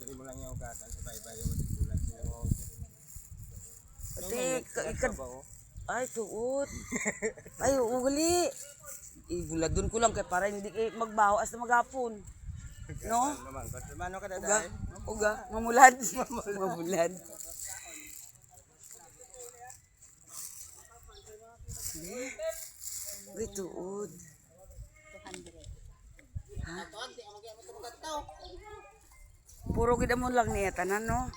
Dali mo lang yung ugatan sa baybay yung matipulat mo. Ay, tuot. Ay, uli. Ibuladon ko lang kay para hindi kayo magbaho as na maghapon. No? Mano ka Uga, daday? uga, mamulad. Mamulad. Uy, tuod. Ha? Puro kita mo lang niya tanan, no?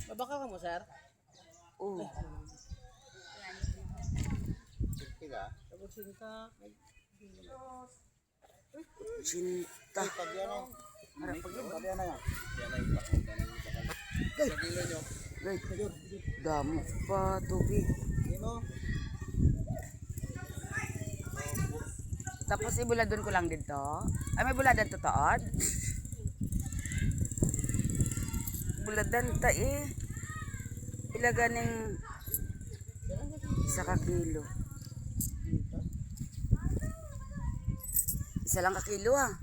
Babaka ka mo, sir? Oo. Pila? Tapos sinta. Cinta. Harap pag yun, pag yan na yan. Guys, damo pa tubig. Tapos ibuladon ko lang dito. Ay, may buladan to tood. Buladan ta eh. Pila ganing 1 kilo. 1 lang ka kilo ah.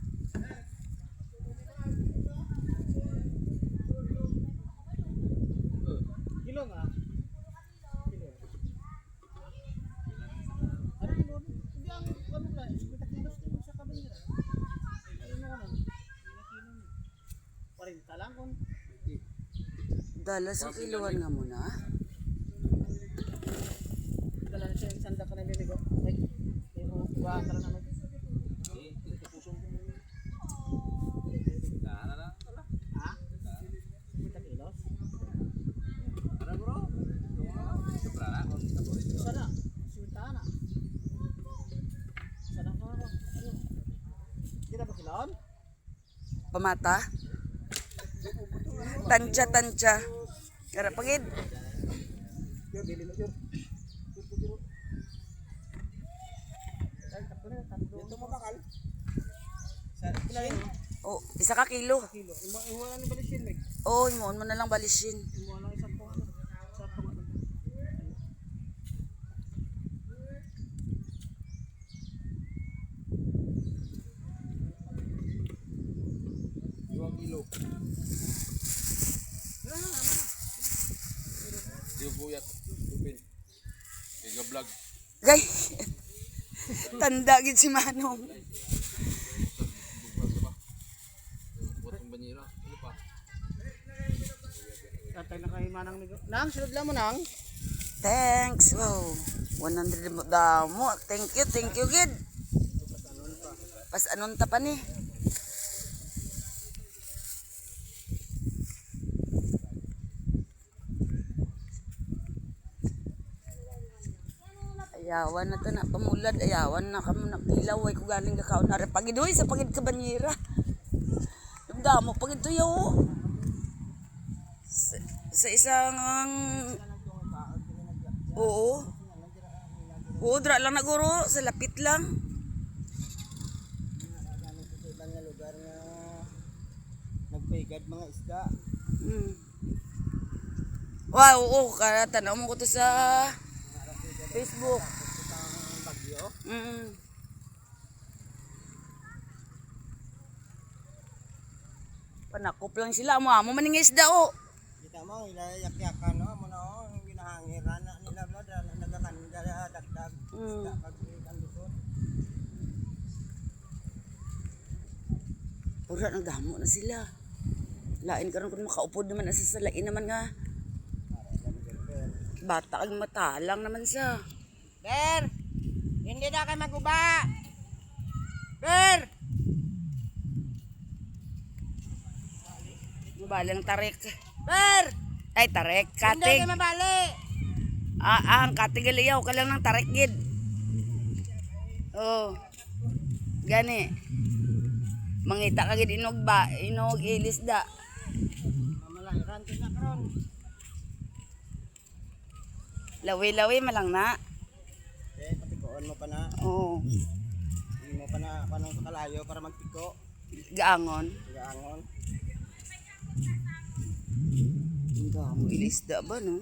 Kilo nga? Kilo. Ano kilo? Hindi ang ano ka, 50 kilos din sa kabinira. Ano mo ka nun? 40 lang kung. Dala sa kiluan nga muna. Dala na siya yung sanda ka na binigo. Like, yung huwaan ka lang naman. Ha? 50 kilos? Sana. Sinta na. Sana ka na. Kita ba kilon? Pamata. Tansya. Kara pagid. Ito mabakal. Oh, 1 kilo. Kilo. Iwan ni balisin, Meg. Oh, imoon mo na lang balisin. Iwan lang isang pong ano. Isang pong ano. Gay. Tanda gid si Manong. Tatay na kayo manang nigo. Nang, sunod lang mo nang. Thanks. Wow. 100 mo damo. Thank you gid. Pas anon ta pa ni. Ayawan na to na pamulad, ayawan na kamo na pilaw ay ko galing ka kaon are pagidoy sa pagid ka banyera. Damo pagid to yo. Sa isang oo. Oo, dra lang naguro sa lapit lang. Sa ibang nga lugar nga nagpaigad mga isda. Wow, oo, kaya tanaw mo ko to sa Facebook. Bagyo. Panakop lang sila mo maning isda o. Kita mo, ilayak-yakan no, mo no, yung ginahangiran na nila bla nagakanda dagdag. Isda pag kanduson. Ura nang damo na sila. Lain karon kun makaupod naman asa sa lain naman nga. Bata kag matalang naman siya. Ber! Hindi na kayo maguba! Ber! Mabalang tarik. Ber! Ay tarik, Hindi katig. kayo mabali! Ang katig aliyaw ka lang ng tarik gid. Oh. Gani. Mangita ka gid inog ilisda. Mamalairan ko na karon. Lawi-lawi malang na. Patikoon mo pa na. Oo. Hindi mo pa na pa nang sa kalayo para magtiko. Gaangon. Gaangon. Ang dami ilisda ba, no?